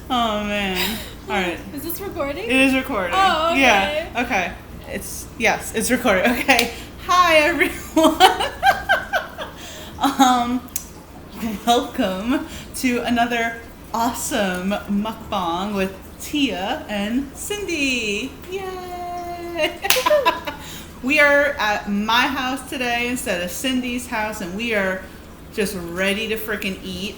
Oh man. All right. Is this recording? It is recording. Oh, okay. Yeah. Okay. It's recording. Okay. Hi everyone. Welcome to another awesome mukbang with Tia and Cindy. Yay! We are at my house today instead of Cindy's house, and we are just ready to freaking eat.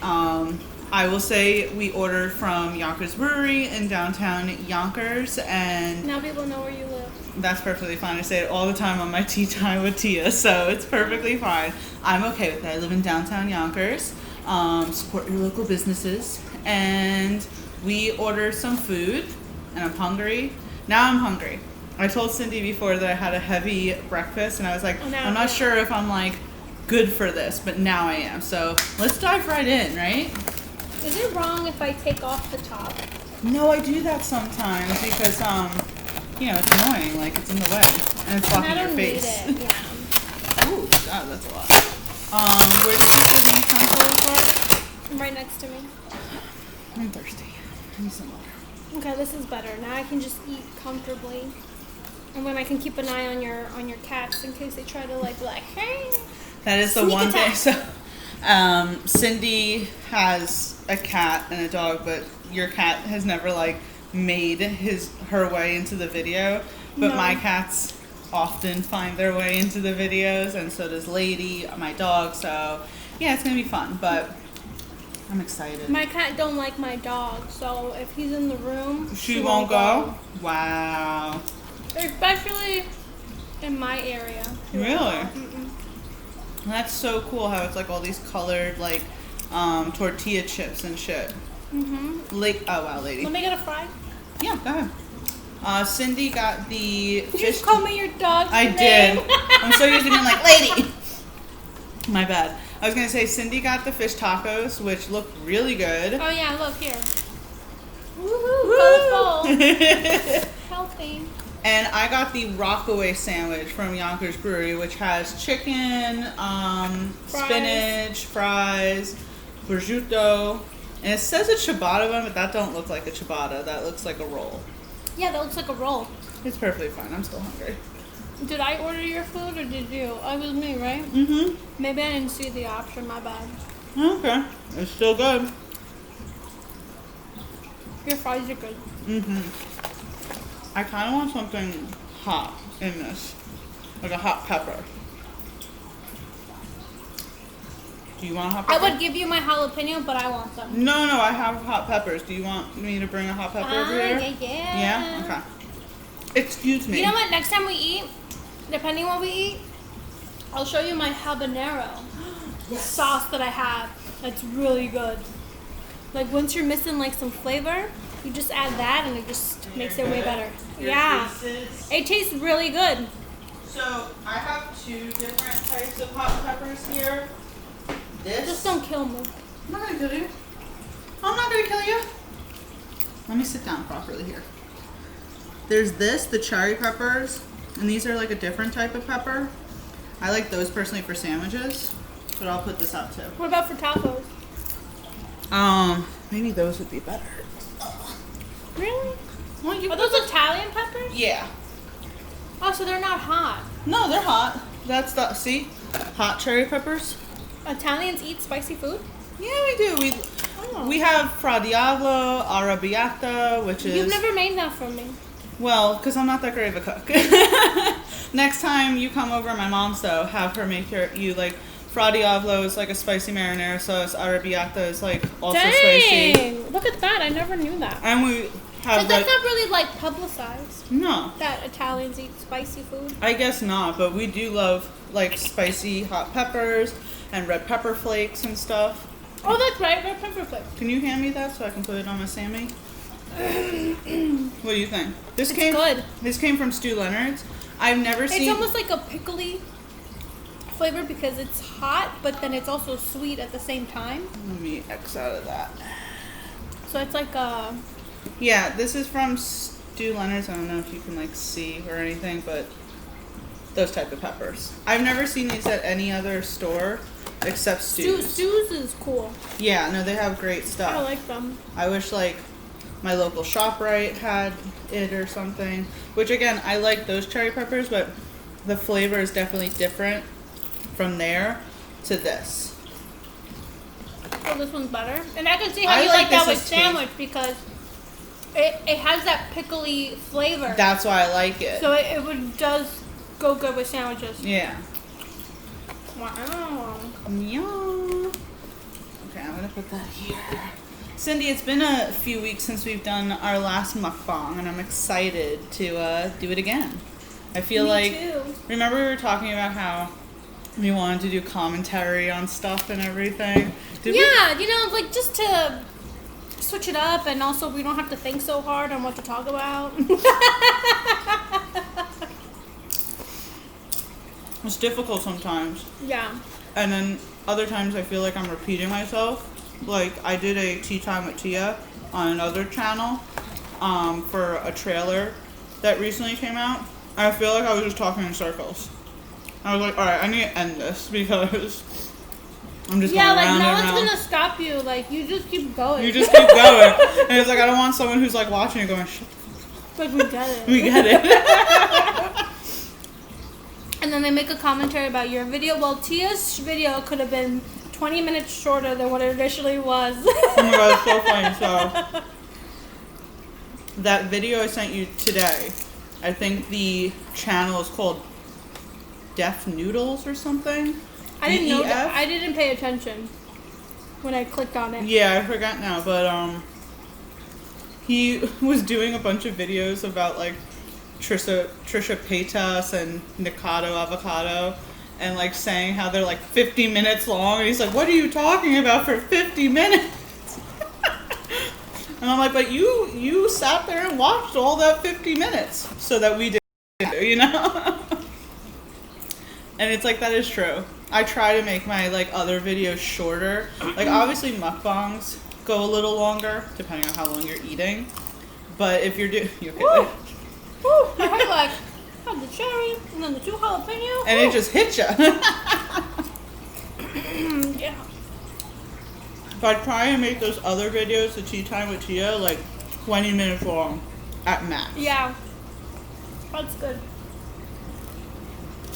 I will say we ordered from Yonkers Brewery in downtown Yonkers, and Now people know where you live. that's perfectly fine. I say it all the time on my tea time with Tia, so it's perfectly fine. I'm okay with it. I live in downtown Yonkers. Support your local businesses. And we ordered some food, and I'm hungry. Now I'm hungry. I told Cindy before that I had a heavy breakfast, and I was like, I'm not sure if I'm like good for this, but now I am. So let's dive right in, right? Is it wrong if I take off the top? No, I do that sometimes because it's annoying, like it's in the way and it's blocking your face. Need it. Yeah. Ooh, God, that's a lot. Where does the TV console start? Right next to me. I'm thirsty. I need some water. Okay, this is better. Now I can just eat comfortably. And then I can keep an eye on your cats in case they try to like hey. That is the Sneak one attack. thing. So, Cindy has a cat and a dog, but your cat has never like made her way into the video. But No. my cats often find their way into the videos, and so does Lady, my dog. So, yeah, it's gonna be fun. But I'm excited. My cat don't like my dog, so if he's in the room, She won't go? Wow. Especially in my area. Really? Mm-mm. That's so cool how it's like all these colored like tortilla chips and shit. Mhm. Oh wow, Lady. Let me get a fry. Yeah, go ahead. Cindy got the You fish. just call me your dog's I name. did. I'm so used to being like, Lady. My bad. I was gonna say Cindy got the fish tacos, which look really good. Oh yeah, look here. Woohoo! Colorful. Healthy. And I got the Rockaway sandwich from Yonkers Brewery, which has chicken, spinach, fries, prosciutto, and it says a ciabatta bun, but that don't look like a ciabatta. That looks like a roll. Yeah, that looks like a roll. It's perfectly fine. I'm still hungry. Did I order your food or did you? Oh, it was me, right? Mm-hmm. Maybe I didn't see the option. My bad. Okay. It's still good. Your fries are good. Mm-hmm. I kind of want something hot in this. Like a hot pepper. Do you want a hot pepper? I would give you my jalapeno, but I want them. No, I have hot peppers. Do you want me to bring a hot pepper over here? Yeah. Yeah? Okay. Excuse me. You know what? Next time we eat, depending what we eat, I'll show you my habanero sauce that I have. That's really good. Like once you're missing like some flavor, you just add that and it just makes it way better. Yeah. It tastes really good. So I have two different types of hot peppers here. This. Just don't kill me. I'm not gonna kill you. I'm not gonna kill you. Let me sit down properly here. There's the cherry peppers, and these are like a different type of pepper. I like those personally for sandwiches, but I'll put this out too. What about for tacos? Maybe those would be better. Really? Well, you Are those Italian peppers? Yeah. Oh, so they're not hot. No, they're hot. That's see? Hot cherry peppers. Italians eat spicy food? Yeah, we do. We have Fra Diavolo, Arrabbiata, which is... You've never made that for me. Well, because I'm not that great of a cook. Next time you come over, my mom's though, have her make you like Fra Diavolo is like a spicy marinara sauce. Arrabbiata is like also spicy. Dang! Look at that. I never knew that. And we have But that's not really like publicized. No. That Italians eat spicy food. I guess not, but we do love like spicy hot peppers and red pepper flakes and stuff. Oh, that's right. Red pepper flakes. Can you hand me that so I can put it on my Sammy? What do you think? It's good. This came from Stu Leonard's. I've never seen... It's almost like a pickly flavor because it's hot, but then it's also sweet at the same time. Let me X out of that. So it's like a... Yeah, this is from Stu Leonard's. I don't know if you can like see or anything, but those type of peppers. I've never seen these at any other store. except Stu's. Stu's is cool. Yeah, no, they have great stuff. I like them. I wish like my local ShopRite had it or something. Which again, I like those cherry peppers, but the flavor is definitely different from there to this. Oh, this one's better. And I can see how you like like that this with as sandwich because it has that pickly flavor. That's why I like it. So does go good with sandwiches. Yeah. Wow. Yum. Okay, I'm gonna put that here. Cindy, it's been a few weeks since we've done our last mukbang, and I'm excited to do it again. I feel Me too. Remember we were talking about how we wanted to do commentary on stuff and everything? Yeah, you know, like just to switch it up, and also we don't have to think so hard on what to talk about. It's difficult sometimes. Yeah. And then other times I feel like I'm repeating myself. Like I did a Tea Time with Tia on another channel for a trailer that recently came out. I feel like I was just talking in circles. I was like, all right, I need to end this because I'm just going around no and one's around. gonna stop you. Like you just keep going. You just keep going. And it's like I don't want someone who's like watching and going, shut like we get it. we get it. And then they make a commentary about your video. Well, Tia's video could have been 20 minutes shorter than what it initially was. Oh my god, it's so funny. So that video I sent you today, I think the channel is called Deaf Noodles or something. I didn't know DEF? that. I didn't pay attention when I clicked on it. Yeah, I forgot now, but he was doing a bunch of videos about like Trisha Paytas and Nikado Avocado, and like saying how they're like 50 minutes long, and he's like, what are you talking about for 50 minutes? And I'm like, but you sat there and watched all that 50 minutes so that we did, you know? And it's like, that is true. I try to make my like other videos shorter. Like obviously mukbangs go a little longer depending on how long you're eating, but if you're doing, you okay? Woo! Woo! I heard like had the cherry and then the 2 jalapeno. And it just hit you. Yeah. If I try and make those other videos, the Tea Time with Tia, like 20 minutes long at max. Yeah. That's good.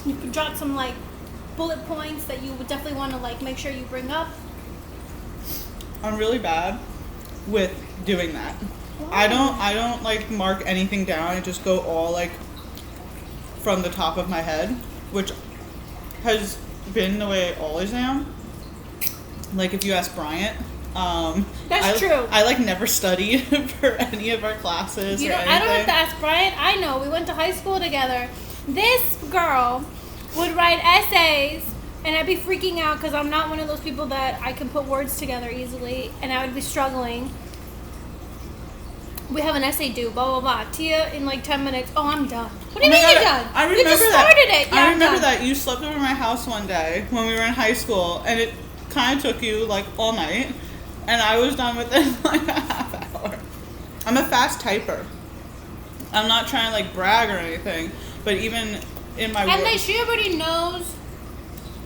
You could drop some like bullet points that you would definitely want to like make sure you bring up. I'm really bad with doing that. I don't like mark anything down. I just go all like from the top of my head, which has been the way I always am. Like if you ask Bryant, That's true. I like never studied for any of our classes or anything. I don't have to ask Bryant. I know. We went to high school together. This girl would write essays, and I'd be freaking out because I'm not one of those people that I can put words together easily, and I would be struggling. We have an essay due, blah, blah, blah. Tia, in like 10 minutes, oh, I'm done. What do you mean you're done? I remember you just started it. Yeah, I remember I'm done. that you slept over my house one day when we were in high school, and it kind of took you like all night, and I was done within like a half hour. I'm a fast typer. I'm not trying to like brag or anything, but even in my And then she already knows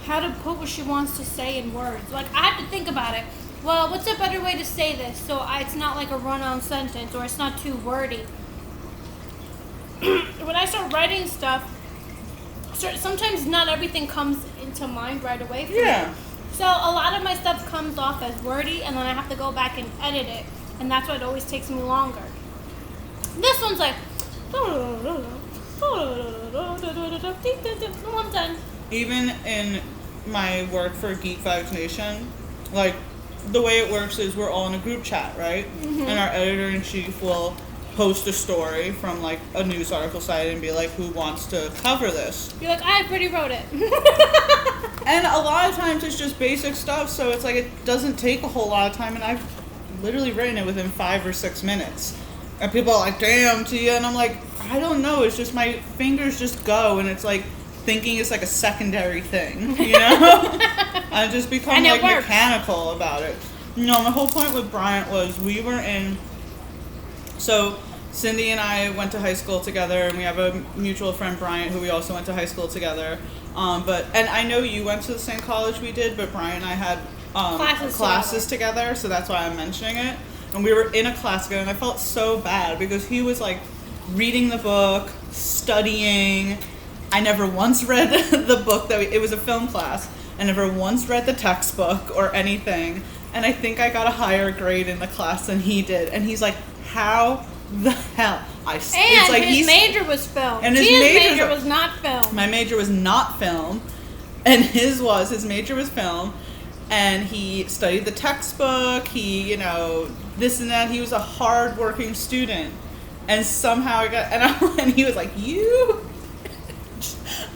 how to put what she wants to say in words. Like, I have to think about it. Well, what's a better way to say this so it's not like a run-on sentence or it's not too wordy? When I start writing stuff, sometimes not everything comes into mind right away for me. So a lot of my stuff comes off as wordy, and then I have to go back and edit it, and that's why it always takes me longer. This one's like, I'm done. Even in my work for Geek Vibes Nation, like the way it works is we're all in a group chat, right? Mm-hmm. And our editor-in-chief will post a story from like a news article site and be like, who wants to cover this? You're like, I already wrote it. And a lot of times it's just basic stuff, so it's like it doesn't take a whole lot of time, and I've literally written it within 5 or 6 minutes. And people are like, damn, Tia, and I'm like, I don't know, it's just my fingers just go, and it's like thinking it's like a secondary thing, you know? I just become like mechanical about it. No, my whole point with Bryant was we were in, so Cindy and I went to high school together, and we have a mutual friend, Bryant, who we also went to high school together. And I know you went to the same college we did, but Brian and I had classes together, so that's why I'm mentioning it. And we were in a class together, and I felt so bad because he was like reading the book, studying. I never once read the book it was a film class. I never once read the textbook or anything. And I think I got a higher grade in the class than he did. And he's like, how the hell? His major was film. And his major was not film. My major was not film. And his major was film. And he studied the textbook. He, this and that. He was a hard-working student. And somehow and he was like, you?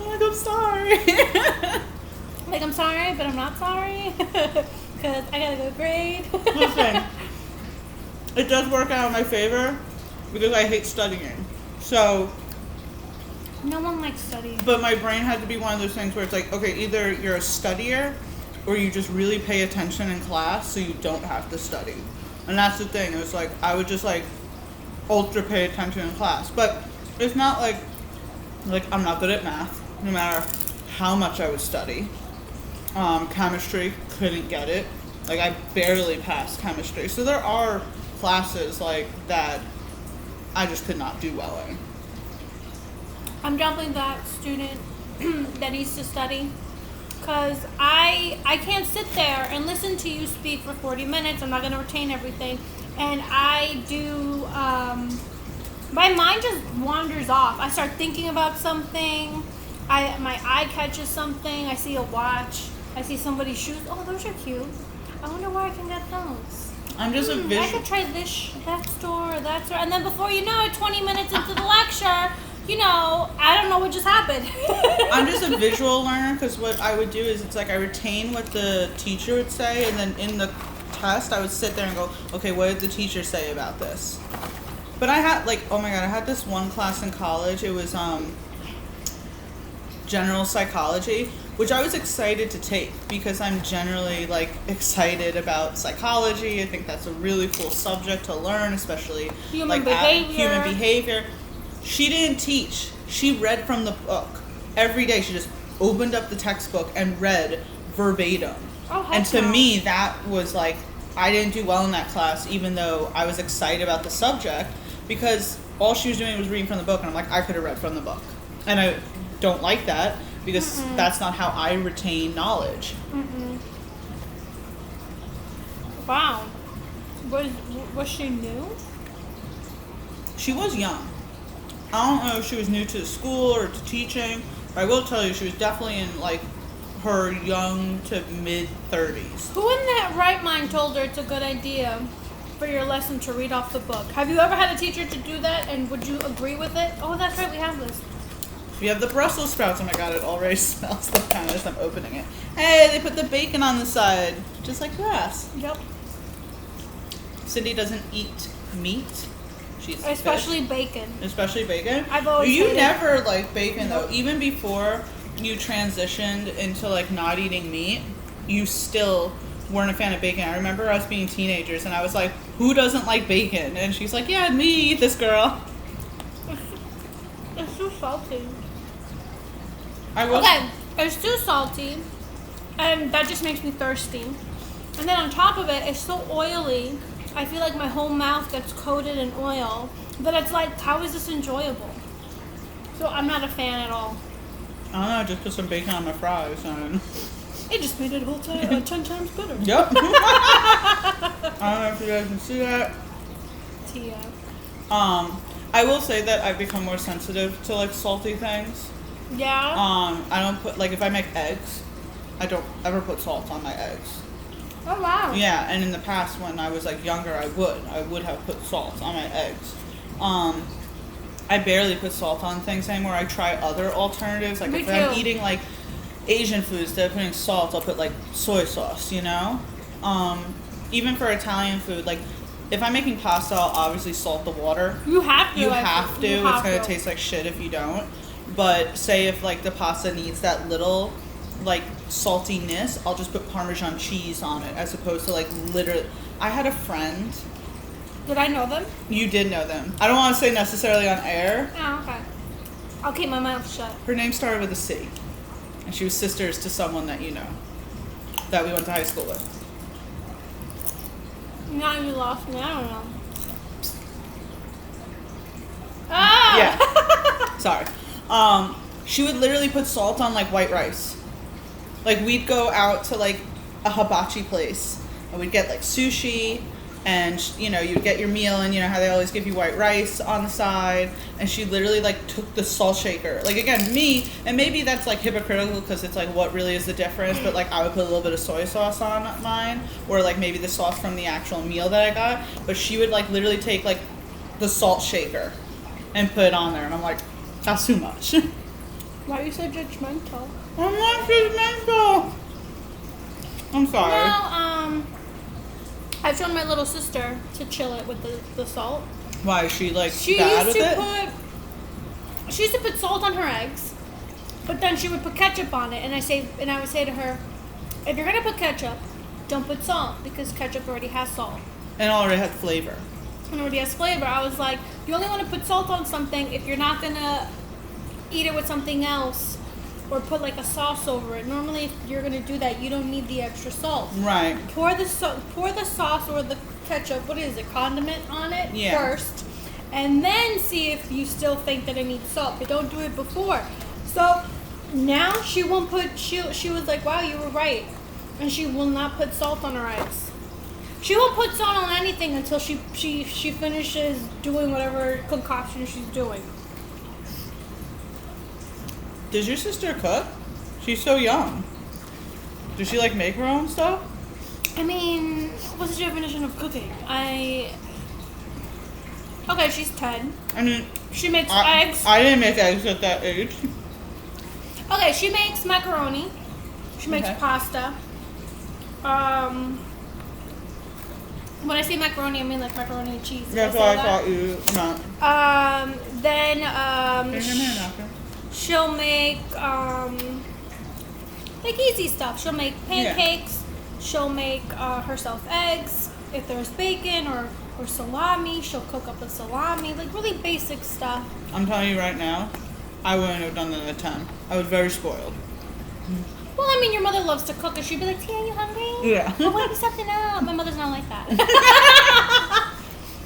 I'm like, I'm sorry. Like, I'm sorry, but I'm not sorry. Because I got a good grade. Listen, it does work out in my favor because I hate studying. So. No one likes studying. But my brain had to be one of those things where it's like, okay, either you're a studier or you just really pay attention in class so you don't have to study. And that's the thing. It was like, I would just like ultra pay attention in class. But it's not like I'm not good at math, no matter how much I would study. Chemistry, couldn't get it. Like, I barely passed chemistry. So there are classes like that I just could not do well in. I'm definitely that student that needs to study. Because I can't sit there and listen to you speak for 40 minutes. I'm not going to retain everything. And I do, my mind just wanders off. I start thinking about something. My eye catches something. I see a watch. I see somebody's shoes. Oh, those are cute. I wonder where I can get those. I'm just a visual. I could try that store, that store. And then before you know it, 20 minutes into the lecture, I don't know what just happened. I'm just a visual learner because what I would do is it's like I retain what the teacher would say, and then in the test I would sit there and go, okay, what did the teacher say about this? But I had I had this one class in college. It was general psychology, which I was excited to take because I'm generally excited about psychology. I think that's a really cool subject to learn, especially human behavior. She didn't teach. She read from the book every day. She just opened up the textbook and read verbatim. Oh, and to me, that was I didn't do well in that class, even though I was excited about the subject, because all she was doing was reading from the book, and I'm like, I could have read from the book. And I don't like that, because that's not how I retain knowledge. Wow. Was she new? She was young. I don't know if she was new to the school or to teaching, but I will tell you she was definitely in her young to mid 30s. Who in that right mind told her it's a good idea for your lesson to read off the book? Have you ever had a teacher to do that, and would you agree with it? Oh, that's right, we have this. We have the Brussels sprouts. Oh my god, it already smells the kind as I'm opening it. Hey, they put the bacon on the side, just like grass. Yep. Cindy doesn't eat meat. Especially bacon. Especially bacon? I've always You hated never liked bacon, though. Even before you transitioned into, not eating meat, you still weren't a fan of bacon. I remember us being teenagers, and I was like, who doesn't like bacon? And she's like, yeah, me, this girl. It's too salty. Okay, it's too salty, and that just makes me thirsty. And then on top of it, it's so oily. I feel like my whole mouth gets coated in oil. But it's how is this enjoyable? So I'm not a fan at all. I don't know, just put some bacon on my fries. And it just made it 10 times better. Yep. I don't know if you guys can see that. Tia. I will say that I've become more sensitive to salty things. Yeah. I don't put if I make eggs, I don't ever put salt on my eggs. Oh wow. Yeah, and in the past when I was younger, I would have put salt on my eggs. I barely put salt on things anymore. I try other alternatives. Me if too. I'm eating Asian foods, instead of putting salt, I'll put soy sauce. Even for Italian food, if I'm making pasta, I'll obviously salt the water. You have to. You have to. It's gonna taste like shit if you don't. But say if the pasta needs that little saltiness, I'll just put Parmesan cheese on it as opposed to literally. I had a friend Did I know them? You did know them. I don't want to say necessarily on air. Oh, okay. I'll keep my mouth shut. Her name started with a C. And she was sisters to someone that you know. That we went to high school with. Now you lost me. I don't know. Ah! Yeah. Sorry. She would literally put salt on like white rice. Like we'd go out to like a hibachi place and we'd get like sushi and you know you'd get your meal and you know how they always give you white rice on the side, and she literally like took the salt shaker, like again me, and maybe that's like hypocritical because it's like what really is the difference, but like I would put a little bit of soy sauce on mine or like maybe the sauce from the actual meal that I got, but she would like literally take like the salt shaker and put it on there, and I'm like, that's too much. Why are you so judgmental? I'm not judgmental. I'm sorry. No, I've shown my little sister to chill it with the salt. Why is she like She bad used with to it? She used to put salt on her eggs, but then she would put ketchup on it, and I would say to her, if you're gonna put ketchup, don't put salt because ketchup already has salt. And already had flavor. And already has flavor. I was like, you only want to put salt on something if you're not gonna eat it with something else or put like a sauce over it. Normally, if you're gonna do that, you don't need the extra salt. Right. Pour the sauce or the ketchup, what is it, condiment on it first, and then see if you still think that it needs salt, but don't do it before. So now she won't put. She was like, wow, you were right, and she will not put salt on her eggs. She won't put salt on anything until she finishes doing whatever concoction she's doing. Does your sister cook? She's so young. Does she like make her own stuff? I mean, what's the definition of cooking? Okay, she's 10. I mean, She makes eggs. I didn't make eggs at that age. Okay, she makes macaroni. She makes pasta. When I say macaroni, I mean like macaroni and cheese. That's what I thought you meant. She'll make like easy stuff. She'll make pancakes. Yeah. She'll make herself eggs. If there's bacon or salami, she'll cook up the salami. Like really basic stuff. I'm telling you right now, I wouldn't have done that at 10. I was very spoiled. Well, I mean, your mother loves to cook, and she'd be like, Tia, you hungry? Yeah. Well, why don't you something up? My mother's not like that.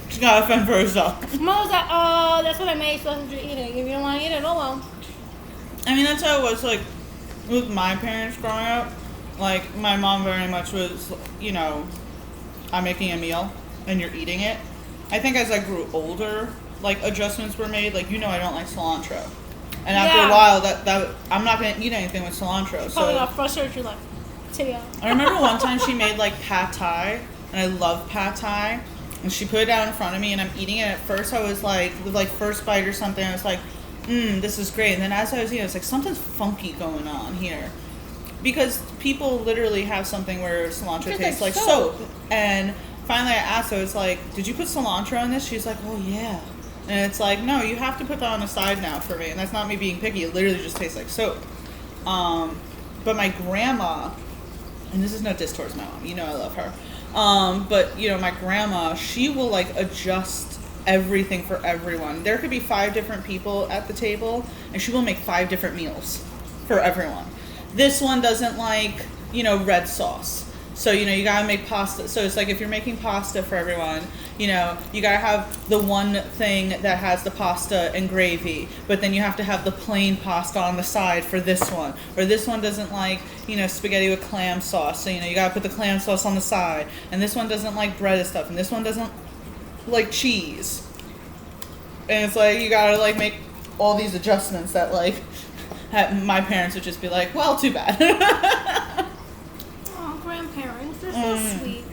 She's gotta fend for herself. Mother's like, oh, that's what I made, so you're eating. If you don't want to eat it, oh well. I mean, that's how it was, like, with my parents growing up. Like, my mom very much was, you know, I'm making a meal, and you're eating it. I think as I grew older, like, adjustments were made. Like, you know I don't like cilantro. And after a while, that I'm not going to eat anything with cilantro. Probably got frustrated, you're like, Tia. I remember one time she made, like, pad thai, and I love pad thai. And she put it down in front of me, and I'm eating it. At first, I was like, with, like, first bite or something, I was like, this is great. And then as I was eating, I was like, something's funky going on here. Because people literally have something where cilantro tastes like soap. And finally I asked her, I was like, did you put cilantro in this? She's like, oh, yeah. And it's like, no, you have to put that on the side now for me. And that's not me being picky. It literally just tastes like soap. But my grandma, and this is no diss towards my mom. You know I love her. But, you know, my grandma, she will, like, adjust everything for everyone. There could be 5 different people at the table, and she will make 5 different meals for everyone. This one doesn't like, you know, red sauce. So, you know, you gotta make pasta. So it's like if you're making pasta for everyone, you know, you gotta have the one thing that has the pasta and gravy, but then you have to have the plain pasta on the side for this one. Or this one doesn't like, you know, spaghetti with clam sauce. So, you know, you gotta put the clam sauce on the side. And this one doesn't like breaded stuff. And this one doesn't like cheese. And it's like, you gotta like make all these adjustments that like, my parents would just be like, well, too bad. Grandparents, they're so sweet.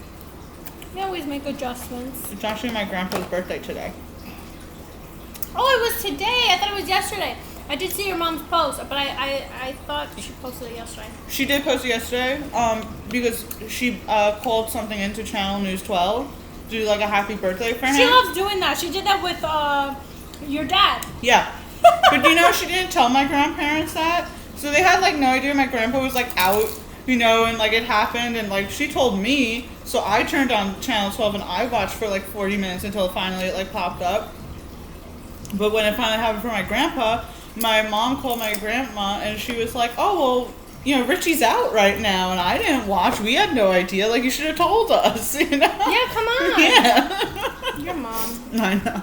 They always make adjustments. It's actually my grandpa's birthday today. Oh, it was today. I thought it was yesterday. I did see your mom's post, but I thought she posted it yesterday. She did post it yesterday because she called something into Channel News 12 to do like a happy birthday for him. She loves doing that. She did that with your dad. Yeah. But you know, she didn't tell my grandparents that. So they had like no idea my grandpa was like out you know, and like it happened, and like she told me, so I turned on channel 12 and I watched for like 40 minutes until finally it like popped up. But when it finally happened for my grandpa, my mom called my grandma and she was like, oh, well, you know, Richie's out right now, and I didn't watch. We had no idea. Like, you should have told us, you know? Yeah, come on. Yeah. Your mom. I know.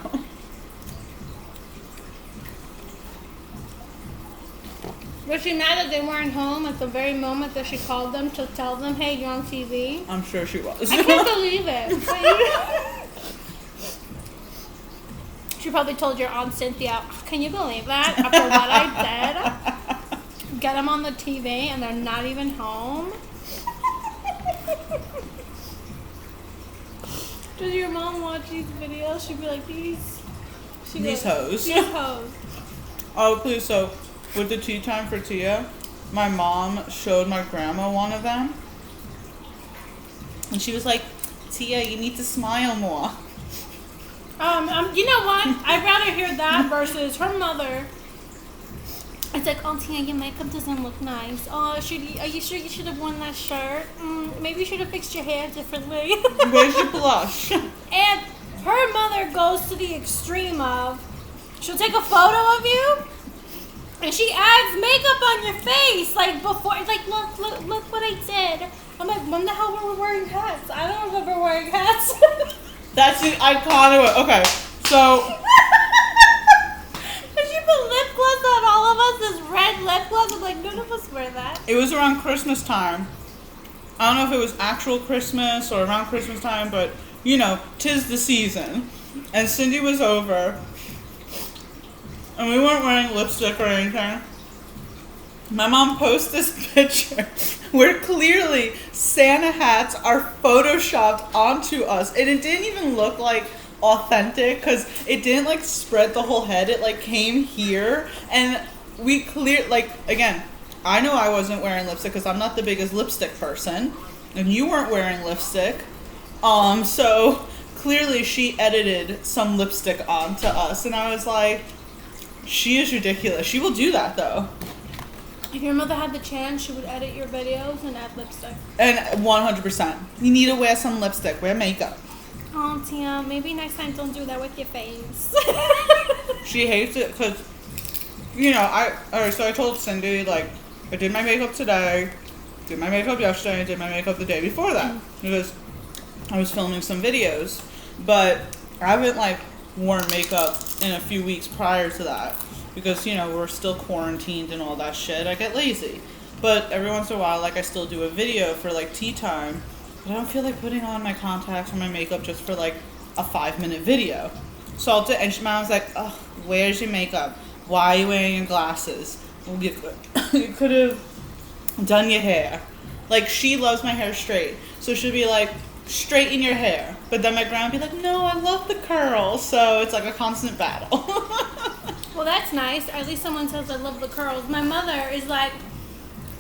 Was she mad that they weren't home at the very moment that she called them to tell them, hey, you're on TV? I'm sure she was. I can't believe it. She probably told your Aunt Cynthia, can you believe that? After what I did? Get them on the TV and they're not even home? Does your mom watch these videos? She'd be like, these hoes. These hoes. Oh, please, so with the tea time for Tia, my mom showed my grandma one of them. And she was like, Tia, you need to smile more. You know what? I'd rather hear that versus her mother. It's like, oh, Tia, your makeup doesn't look nice. Oh, are you sure you should have worn that shirt? Maybe you should have fixed your hair differently. Where's your blush? And her mother goes to the extreme of, she'll take a photo of you, and she adds makeup on your face, like before, like, look what I did. I'm like, when the hell were we wearing hats? I don't remember wearing hats. That's the iconic. Okay, so. And she put lip gloss on all of us, this red lip gloss. I'm like, none of us wear that. It was around Christmas time. I don't know if it was actual Christmas or around Christmas time, but, you know, 'tis the season. And Cindy was over. And we weren't wearing lipstick or anything. My mom posts this picture where clearly Santa hats are photoshopped onto us. And it didn't even look like authentic because it didn't like spread the whole head. It like came here. And we again, I know I wasn't wearing lipstick because I'm not the biggest lipstick person. And you weren't wearing lipstick. So clearly she edited some lipstick onto us. And I was like, she is ridiculous. She will do that though. If your mother had the chance, she would edit your videos and add lipstick. And 100%. You need to wear some lipstick. Wear makeup. Oh, Tia, maybe next time don't do that with your face. She hates it because, you know, so I told Cindy, like, I did my makeup today, did my makeup yesterday, did my makeup the day before that. Because I was filming some videos. But I haven't, like, worn makeup in a few weeks prior to that. Because, you know, we're still quarantined and all that shit. I get lazy. But every once in a while, like, I still do a video for, like, tea time. But I don't feel like putting on my contacts or my makeup just for, like, a 5-minute video. So I'll do, and my mom's like, oh, where's your makeup? Why are you wearing your glasses? Well, you could have done your hair. Like, she loves my hair straight. So she'll be like, straighten your hair. But then my grandma would be like, no, I love the curls. So it's like a constant battle. Well, that's nice. At least someone says I love the curls. My mother is like,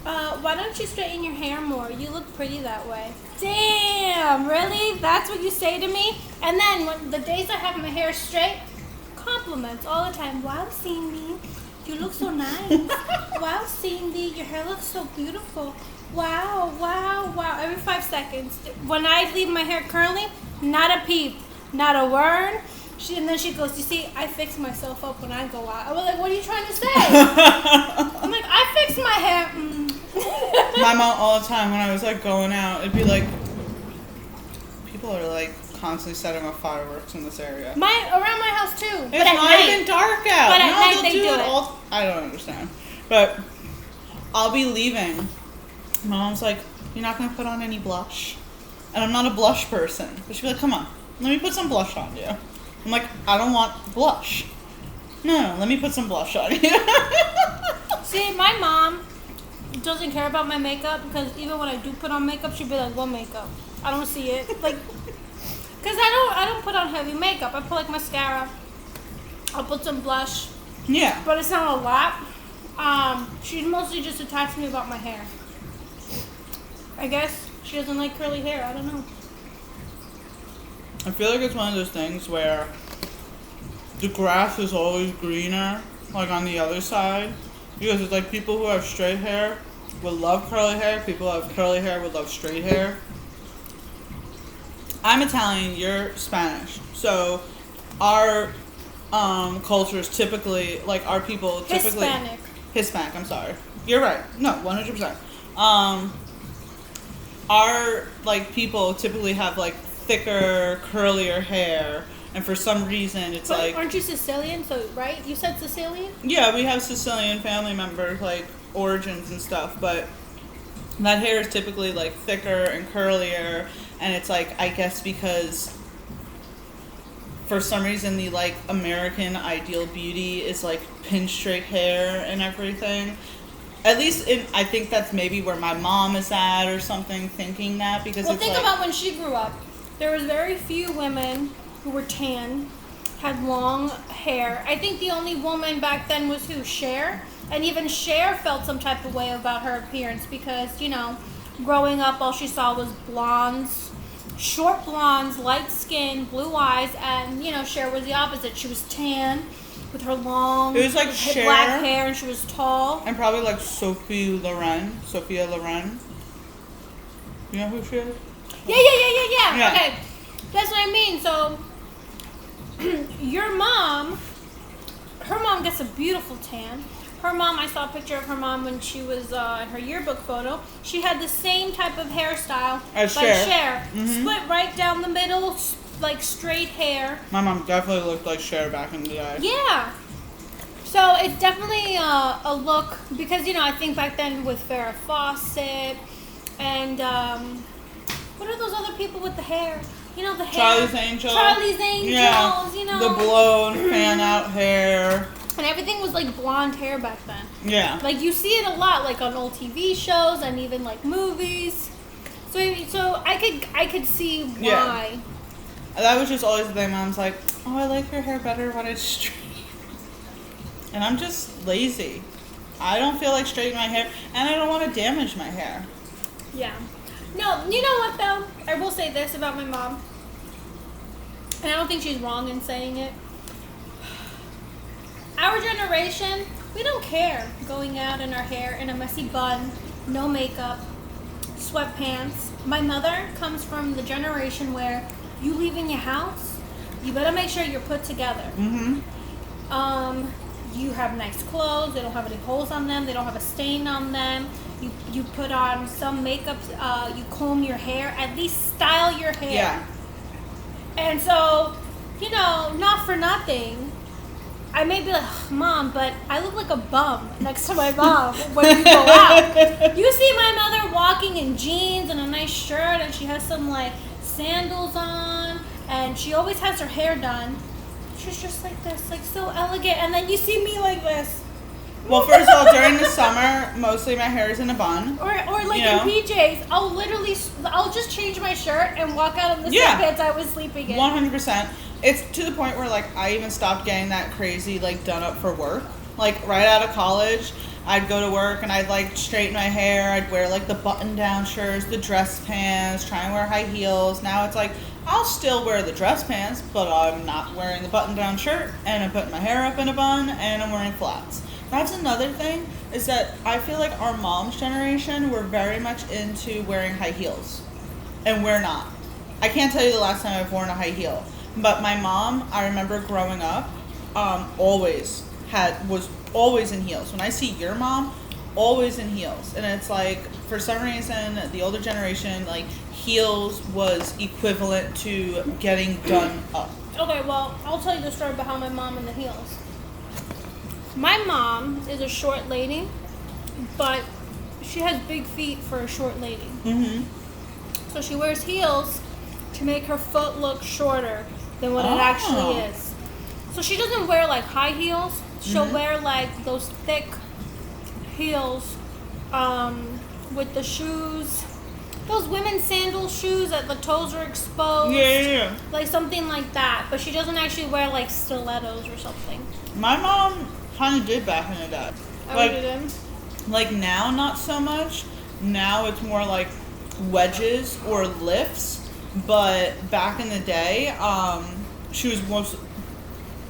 why don't you straighten your hair more? You look pretty that way. Damn, really? That's what you say to me? And then when the days I have my hair straight, compliments all the time. Wow, Cindy, you look so nice. Wow, Cindy, your hair looks so beautiful. Wow, wow, wow. Every 5 seconds. When I leave my hair curly, not a peep, not a word. And then she goes, you see, I fix myself up when I go out. I was like, what are you trying to say? I'm like, I fix my hair. My mom all the time when I was like going out, it'd be like, people are like constantly setting off fireworks in this area. Around my house too. It's not even dark out. But at night they do it. I don't understand. But I'll be leaving. My mom's like, you're not going to put on any blush? And I'm not a blush person. But she'd be like, come on, let me put some blush on you. I'm like, I don't want blush. No, let me put some blush on you. See, my mom doesn't care about my makeup because even when I do put on makeup, she'd be like, what makeup? I don't see it. Like, because I don't put on heavy makeup. I put like mascara. I'll put some blush. Yeah. But it's not a lot. She mostly just attacks me about my hair. I guess she doesn't like curly hair. I don't know. I feel like it's one of those things where the grass is always greener, like on the other side. Because it's like people who have straight hair would love curly hair. People who have curly hair would love straight hair. I'm Italian, you're Spanish. So our culture is typically, like, our people typically... Hispanic, I'm sorry. You're right. No, 100%. Our, like, people typically have, like, thicker, curlier hair. And for some reason, it's but like... Aren't you Sicilian? So, right? You said Sicilian? Yeah, we have Sicilian family members, like, origins and stuff. But that hair is typically, like, thicker and curlier. And it's, like, I guess because... For some reason, the, like, American ideal beauty is, like, pin straight hair and everything. At least, I think that's maybe where my mom is at or something, thinking that. Because well, think about when she grew up. There was very few women who were tan, had long hair. I think the only woman back then was who? Cher? And even Cher felt some type of way about her appearance because, you know, growing up, all she saw was blondes. Short blondes, light skin, blue eyes, and, you know, Cher was the opposite. She was tan with her long, it was like Cher, black hair, and she was tall. And probably like Sophia Loren. You know who she is? Yeah. Okay, that's what I mean. So, your mom, her mom gets a beautiful tan. Her mom, I saw a picture of her mom when she was in her yearbook photo. She had the same type of hairstyle as like Cher. Mm-hmm. Split right down the middle, like straight hair. My mom definitely looked like Cher back in the day. Yeah. So it's definitely a look, because, you know, I think back then with Farrah Fawcett and what are those other people with the hair? You know, the hair. Charlie's Angels. Yeah. You know. The blown, fan out hair. And everything was like blonde hair back then. Yeah. Like you see it a lot, like on old TV shows and even like movies. So I could see why. Yeah. That was just always the thing. Mom's like, oh, I like your hair better when it's straight. And I'm just lazy. I don't feel like straightening my hair, and I don't want to damage my hair. Yeah. No, you know what though? I will say this about my mom. And I don't think she's wrong in saying it. Our generation, we don't care going out in our hair in a messy bun, no makeup, sweatpants. My mother comes from the generation where you leave in your house, you better make sure you're put together. Mm-hmm. You have nice clothes, they don't have any holes on them, they don't have a stain on them. You put on some makeup, you comb your hair, at least style your hair. Yeah. And so, you know, not for nothing, I may be like, Mom, but I look like a bum next to my mom when we go out. You see my mother walking in jeans and a nice shirt, and she has some, like, sandals on, and she always has her hair done. She's just like this, like, so elegant, and then you see me like this. Well, first of all, during the summer, mostly my hair is in a bun. Or like in PJs, I'll just change my shirt and walk out in the sweatpants I was sleeping in. 100%. It's to the point where, like, I even stopped getting that crazy, like, done up for work. Like, right out of college, I'd go to work and I'd, like, straighten my hair. I'd wear, like, the button-down shirts, the dress pants, try and wear high heels. Now it's like, I'll still wear the dress pants, but I'm not wearing the button-down shirt, and I'm putting my hair up in a bun, and I'm wearing flats. That's another thing, is that I feel like our mom's generation were very much into wearing high heels. And we're not. I can't tell you the last time I've worn a high heel. But my mom, I remember growing up, was always in heels. When I see your mom, always in heels. And it's like, for some reason, the older generation, like, heels was equivalent to getting done up. Okay, well, I'll tell you the story behind my mom and the heels. My mom is a short lady, but she has big feet for a short lady. Mm-hmm. So she wears heels to make her foot look shorter than what it actually is. So she doesn't wear like high heels. She'll wear like those thick heels with the shoes. Those women's sandal shoes that the toes are exposed. Yeah. Like something like that. But she doesn't actually wear like stilettos or something. My mom kind of did back in the day. Like now, not so much. Now it's more like wedges or lifts. But back in the day, she was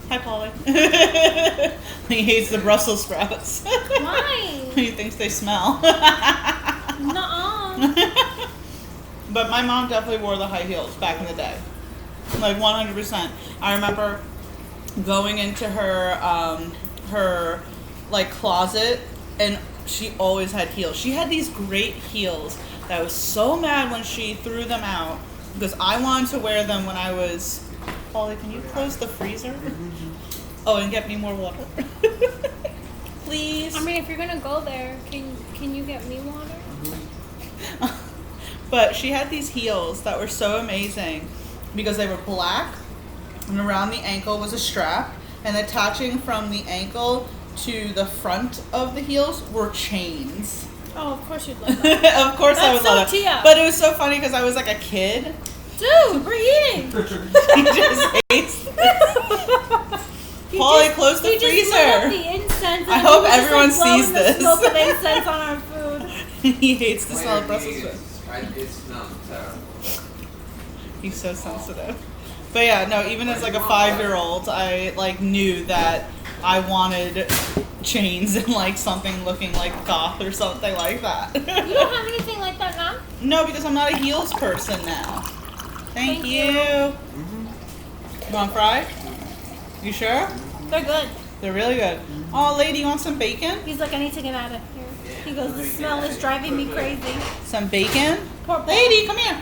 Hi, Polly. He hates the Brussels sprouts. Why? He thinks they smell. Nuh-uh. But my mom definitely wore the high heels back in the day. Like 100%. I remember going into her like closet, and she always had heels. She had these great heels that I was so mad when she threw them out because I wanted to wear them when I was... Polly, can you close the freezer? Oh, and get me more water. Please. I mean, if you're gonna go there, can you get me water? But she had these heels that were so amazing because they were black, and around the ankle was a strap, and attaching from the ankle to the front of the heels were chains. Oh, of course you'd love that. Of course I would That's so love Tia. it. But it was so funny because I was like a kid. Dude, we're eating. He just hates Polly, close the He just lit freezer. up the incense. I hope everyone just, like, sees blowing this. the smoke of incense on our food. He hates the smell of Brussels sprouts. It smells terrible. He's so sensitive. But yeah, no, even as like a 5-year-old, I like knew that I wanted chains and like something looking like goth or something like that. You don't have anything like that now? No, because I'm not a heels person now. Thank you. You want fried? You sure? They're good. They're really good. Oh, lady, you want some bacon? He's like, I need to get out of here. He goes, the smell is driving me crazy. Some bacon? Poor Paul. Lady, come here.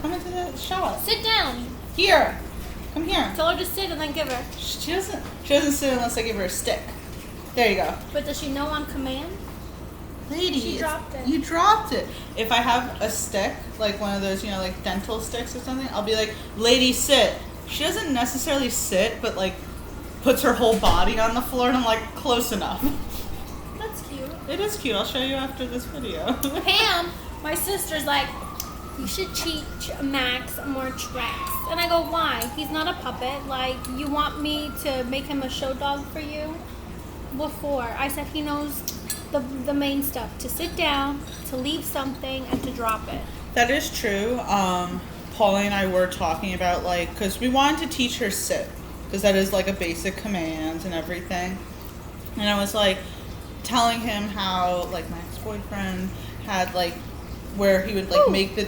Come into the shop. Sit down. Here. Come here. Tell her to sit and then give her. She doesn't sit unless I give her a stick. There you go. But does she know on command? Lady, She dropped it. You dropped it. If I have a stick, like one of those, like dental sticks or something, I'll be like, lady, sit. She doesn't necessarily sit, but like puts her whole body on the floor, and I'm like, close enough. That's cute. It is cute. I'll show you after this video. Pam, my sister's like, you should teach Max more tricks. And I go, why? He's not a puppet. Like, you want me to make him a show dog for you? Before. I said he knows the main stuff. To sit down, to leave something, and to drop it. That is true. Paulie and I were talking about, like, because we wanted to teach her sit, because that is, like, a basic command and everything. And I was, like, telling him how, like, my ex-boyfriend had, like, where he would, like, make the...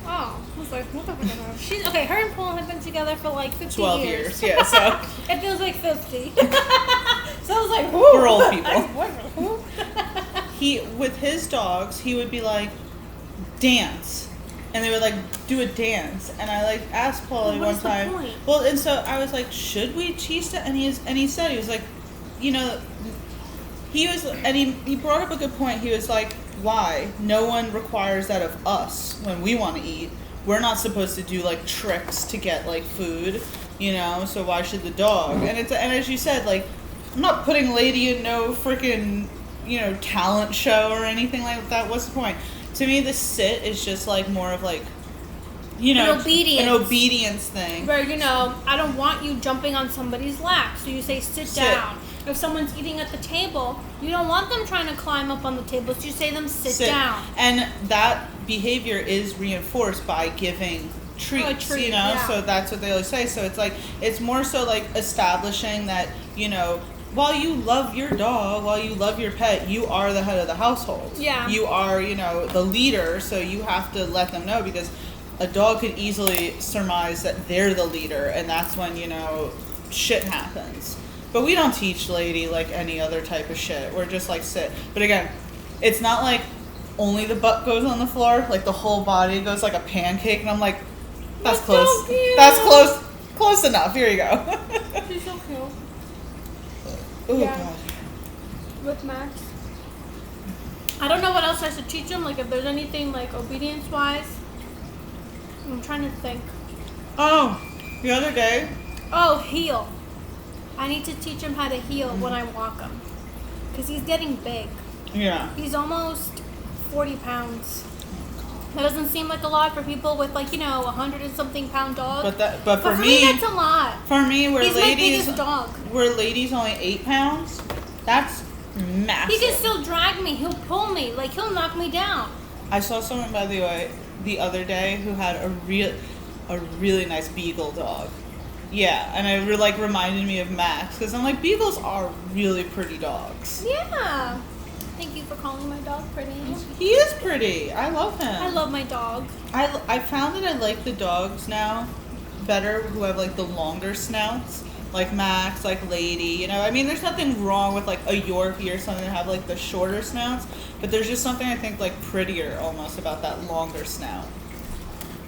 Oh, I was like, what the fuck? She's okay. Her and Paul have been together for like 50 12 years, yeah, so... It feels like 50. So I was like, we're old people. Ex-boyfriend. He, with his dogs, he would be like, dance. And they would, like, do a dance. And I, like, asked Paulie one time... Point? Well, and so I was like, should we teach that? And he said, he was like, he brought up a good point. He was like, why? No one requires that of us when we want to eat. We're not supposed to do like tricks to get like food, so why should the dog? And as you said, like, I'm not putting Lady in no freaking, talent show or anything like that. What's the point? To me, the sit is just like more of like, an obedience thing. Where, I don't want you jumping on somebody's lap. So you say sit down. If someone's eating at the table, you don't want them trying to climb up on the table, so you say them sit down. And that behavior is reinforced by giving treats, Yeah. So that's what they always say. So it's like, it's more so like establishing that, while you love your dog, while you love your pet, you are the head of the household. Yeah. You are, the leader, so you have to let them know, because a dog could easily surmise that they're the leader, and that's when, shit happens. But we don't teach Lady like any other type of shit. We're just like sit. But again, it's not like only the butt goes on the floor. Like the whole body goes like a pancake. And I'm like, that's close. So cute. That's close. Close enough. Here you go. She's so cute. Oh, Yeah. God. With Max. I don't know what else I should teach him. Like if there's anything like obedience-wise. I'm trying to think. Oh, the other day. Oh, heel. I need to teach him how to heel when I walk him. Because he's getting big. Yeah. He's almost 40 pounds. That doesn't seem like a lot for people with 100 and something pound dog. But for me, that's a lot. For me, He's my biggest dog. Where Lady's only 8 pounds, that's massive. He can still drag me. He'll pull me. Like he'll knock me down. I saw someone, by the way, the other day who had a really nice beagle dog. Yeah, and it like reminded me of Max because I'm like, beagles are really pretty dogs. Yeah. Thank you for calling my dog pretty. He is pretty. I love him. I love my dog. I found that I like the dogs now better who have like the longer snouts, like Max, like Lady. You know, I mean, there's nothing wrong with like a Yorkie or something that have like the shorter snouts, but there's just something I think like prettier almost about that longer snout.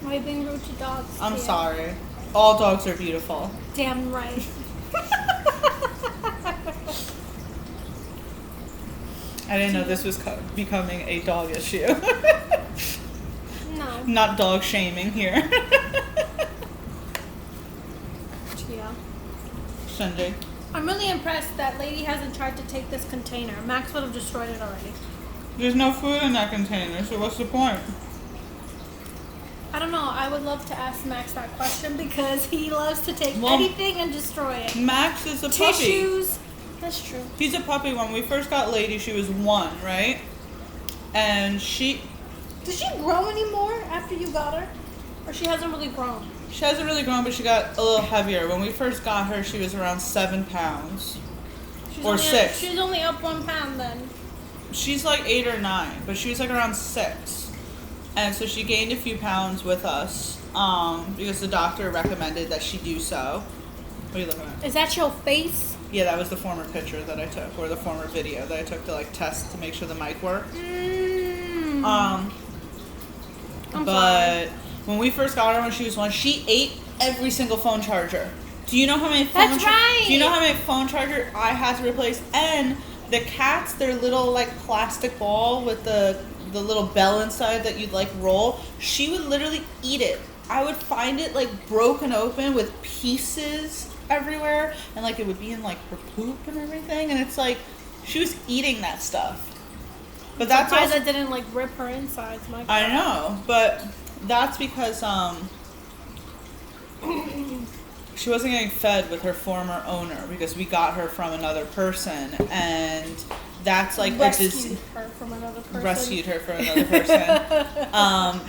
Why are you being rude to dogs? I'm Tia? sorry. All dogs are beautiful. Damn right. I didn't know this was becoming a dog issue. No. Not dog shaming here. Tia. Cindy. I'm really impressed that Lady hasn't tried to take this container. Max would have destroyed it already. There's no food in that container, so what's the point? I don't know. I would love to ask Max that question because he loves to take anything and destroy it. Max is a puppy. Tissues. That's true. He's a puppy. When we first got Lady, she was 1, right? And she Did she grow anymore after you got her? Or she hasn't really grown? She hasn't really grown, but she got a little heavier. When we first got her, she was around 7 pounds. Or 6. She's only up 1 pound then. She's like 8 or 9, but she was like around 6. And so she gained a few pounds with us because the doctor recommended that she do so. What are you looking at? Is that your face? Yeah, that was the former picture that I took, or the former video that I took to like test to make sure the mic worked. I'm But sorry. when we first got her when she was 1, she ate every single phone charger. Do you know how many That's right. Do you know how many phone charger I had to replace? And the cats, their little like plastic ball with the little bell inside that you'd like roll, she would literally eat it. I would find it like broken open with pieces everywhere, and like it would be in like her poop and everything, and it's like she was eating that stuff. But that's surprised also, that didn't like rip her insides. My God. I know, but that's because she wasn't getting fed with her former owner because we got her from another person, and that's like rescued her from another person. Rescued her from another person.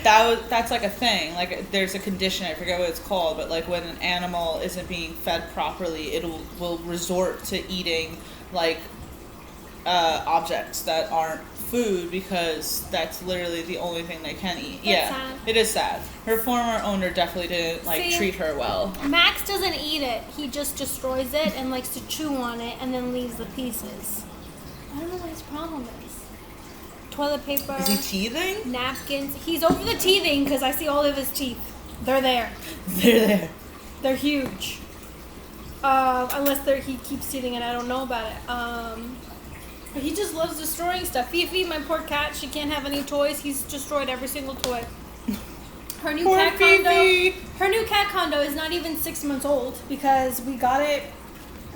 That's like a thing. Like there's a condition, I forget what it's called, but like when an animal isn't being fed properly, it will resort to eating like objects that aren't food because that's literally the only thing they can eat. Sad. It is sad. Her former owner definitely didn't like treat her well. Max doesn't eat it. He just destroys it and likes to chew on it and then leaves the pieces. I don't know what his problem is. Toilet paper. Is he teething? Napkins. He's over the teething because I see all of his teeth. They're there. They're there. They're huge. Unless he keeps teething and I don't know about it. But he just loves destroying stuff. Fifi, my poor cat, she can't have any toys. He's destroyed every single toy. Her new Poor cat Fifi. condo. Her new cat condo is not even 6 months old because we got it.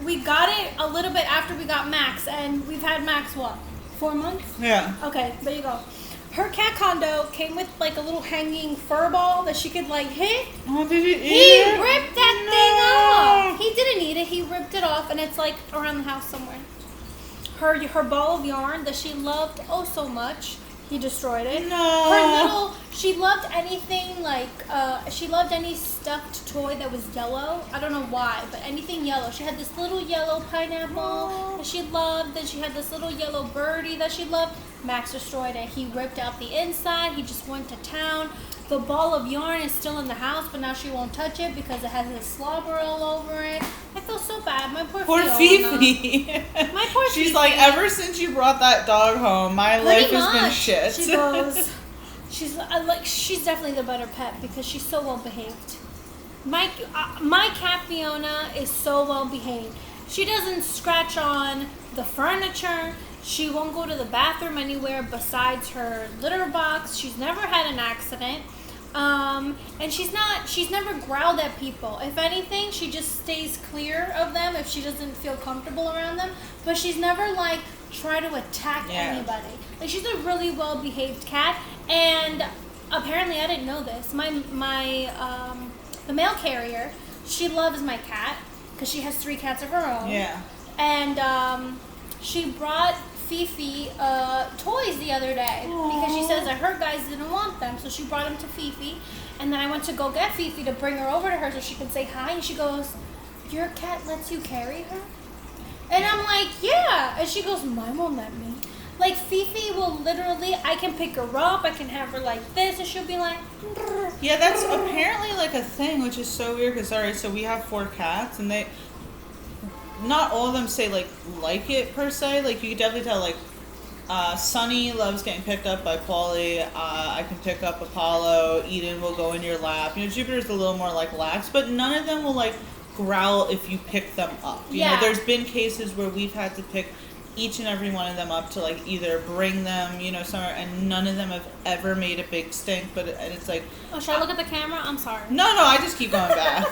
We got it a little bit after we got Max, and we've had Max what? 4 months? Yeah. Okay, there you go. Her cat condo came with like a little hanging fur ball that she could like hit. Oh, did he eat He it? ripped that thing off. He didn't eat it. He ripped it off, and it's like around the house somewhere. Her ball of yarn that she loved oh so much, he destroyed it. No. She loved anything like, she loved any stuffed toy that was yellow. I don't know why, but anything yellow. She had this little yellow pineapple that she loved. Then she had this little yellow birdie that she loved. Max destroyed it. He ripped out the inside. He just went to town. The ball of yarn is still in the house, but now she won't touch it because it has this slobber all over it. I feel so bad. My poor Fifi. My poor Fifi. She's like, ever since you brought that dog home, my life has been shit. She goes, she's definitely the better pet because she's so well behaved. My cat Fiona is so well behaved. She doesn't scratch on the furniture. She won't go to the bathroom anywhere besides her litter box. She's never had an accident. And she's never growled at people. If anything, she just stays clear of them if she doesn't feel comfortable around them. But she's never like try to attack anybody. Like she's a really well behaved cat. And apparently I didn't know this. The mail carrier, she loves my cat because she has 3 cats of her own. Yeah. And she brought Fifi toys the other day because she says that her guys didn't want them, so she brought them to Fifi. And then I went to go get Fifi to bring her over to her so she could say hi. And she goes, "Your cat lets you carry her?" And I'm like, "Yeah." And she goes, "Mine won't let me." Like, Fifi will literally, I can pick her up, I can have her like this, and she'll be like... Yeah, that's apparently like a thing, which is so weird, because, alright, so we have 4 cats, and they... Not all of them say, like it, per se. Like, you can definitely tell, like, Sunny loves getting picked up by Paulie. I can pick up Apollo. Eden will go in your lap. You know, Jupiter's a little more, like, lax, but none of them will, like, growl if you pick them up. You know, there's been cases where we've had to pick each and every one of them up to, like, either bring them, you know, somewhere, and none of them have ever made a big stink, but it's like... Oh, should I look at the camera? I'm sorry. No, I just keep going back.